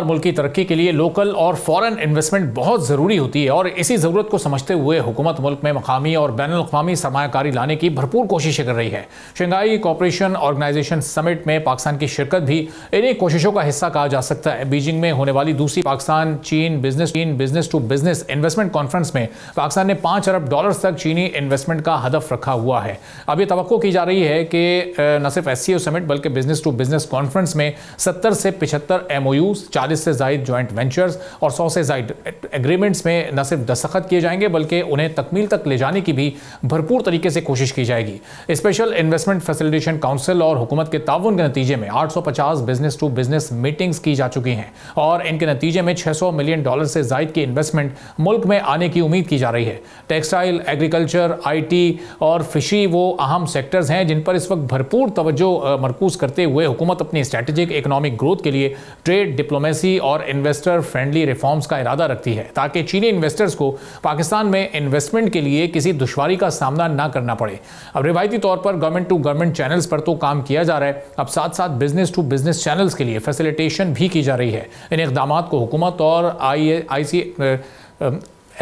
मुल्क की तरक्की के लिए लोकल और फॉरेन इन्वेस्टमेंट बहुत ज़रूरी होती है और इसी ज़रूरत को समझते हुए हुकूमत मुल्क में मकामी और बैनुल अक़वामी सरमायाकारी लाने की भरपूर कोशिशें कर रही है। शंघाई कोऑपरेशन ऑर्गेनाइजेशन समिट में पाकिस्तान की शिरकत भी इन्हीं कोशिशों का हिस्सा कहा जा सकता है। बीजिंग में होने वाली दूसरी पाकिस्तान चीन business to business investment conference में पाकिस्तान ने $5 अरब तक चीनी इन्वेस्टमेंट का हदफ रखा हुआ है। अब ये तवक्को की जा रही है कि न सिर्फ SCO समिट बल्कि बिजनेस टू बिजनेस कॉन्फ्रेंस में 70 से 75 MOUs, 40 से ज़ायद जॉइंट वेंचर्स और 100 से ज़ायद एग्रीमेंट्स में न सिर्फ दस्तखत किए जाएंगे बल्कि उन्हें तकमील तक ले जाने की भी भरपूर तरीके से कोशिश की जाएगी। स्पेशल इन्वेस्टमेंट फैसिलिटेशन काउंसिल और हुकूमत के ताउन के नतीजे में 850 बिजनेस टू बिजनेस मीटिंग्स की जा चुकी हैं और इनके नतीजे में $600 मिलियन से ज़ायद की इन्वेस्टमेंट मुल्क में आने की उम्मीद की जा रही है। टेक्सटाइल, एग्रीकल्चर, IT और फिशरी वो अहम सेक्टर्स हैं जिन पर इस वक्त भरपूर तवज्जो मरकूज करते हुए हुकूमत अपनी स्ट्रेटेजिक इकोनॉमिक ग्रोथ के लिए ट्रेड, डिप्लोमेसी और इन्वेस्टर फ्रेंडली रिफॉर्म्स का इरादा रखती है ताकि चीनी इन्वेस्टर्स को पाकिस्तान में इन्वेस्टमेंट के लिए किसी दुश्वारी का सामना ना करना पड़े। अब रिवायती तौर पर गवर्नमेंट टू गवर्नमेंट चैनल्स पर तो काम किया जा रहा है, अब साथ साथ बिजनेस टू बिजनेस चैनल्स के लिए फैसिलिटेशन भी की जा रही है। इन इक़दामात को हुकूमत और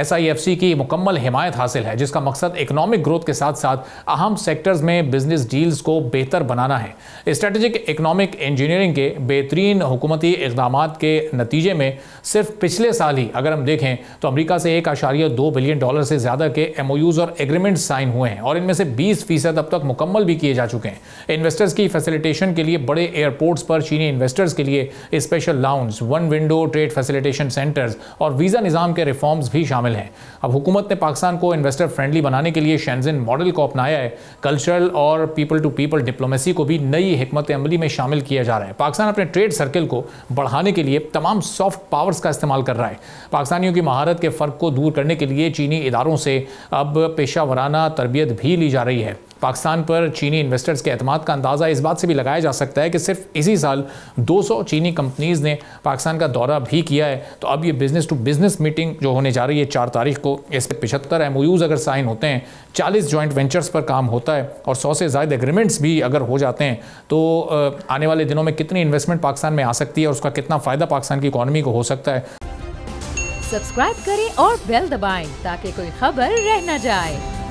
SIFC की मुकम्मल हिमायत हासिल है जिसका मकसद इकोनॉमिक ग्रोथ के साथ साथ अहम सेक्टर्स में बिजनेस डील्स को बेहतर बनाना है। स्ट्रेटेजिक इकोनॉमिक इंजीनियरिंग के बेहतरीन हुकूमती इक़दामात के नतीजे में सिर्फ पिछले साल ही अगर हम देखें तो अमेरिका से $1.2 बिलियन से ज़्यादा के MOUs और एग्रीमेंट्स साइन हुए हैं और इनमें से 20% अब तक मुकम्मल भी किए जा चुके हैं। इन्वेस्टर्स की फैसिलिटेशन के लिए बड़े एयरपोर्ट्स पर चीनी इन्वेस्टर्स के लिए special lounge, one window trade facilitation centres और वीज़ा निज़ाम के रिफॉर्म्स भी शामिल हैं। अब हुकूमत ने पाकिस्तान को इन्वेस्टर फ्रेंडली बनाने के लिए शेंज़न मॉडल को अपनाया है। कल्चरल और पीपल टू पीपल डिप्लोमेसी को भी नई हिकमत अमली में शामिल किया जा रहा है। पाकिस्तान अपने ट्रेड सर्कल को बढ़ाने के लिए तमाम सॉफ्ट पावर्स का इस्तेमाल कर रहा है। पाकिस्तानियों की महारत के फ़र्क को दूर करने के लिए चीनी इदारों से अब पेशा वराना तरबियत भी ली जा रही है। पाकिस्तान पर चीनी इन्वेस्टर्स के एतमाद का अंदाज़ा इस बात से भी लगाया जा सकता है कि सिर्फ इसी साल 200 चीनी कंपनीज़ ने पाकिस्तान का दौरा भी किया है। तो अब ये बिज़नेस टू बिज़नेस मीटिंग जो होने जा रही है 4 तारीख को, इसमें 75 MOUs अगर साइन होते हैं, 40 जॉइंट वेंचर्स पर काम होता है और 100 से ज़ायद एग्रीमेंट्स भी अगर हो जाते हैं तो आने वाले दिनों में कितनी इन्वेस्टमेंट पाकिस्तान में आ सकती है और उसका कितना फ़ायदा पाकिस्तान की इकॉनमी को हो सकता है। सब्सक्राइब करें और बेल दबाएं ताकि कोई खबर रह न जाए।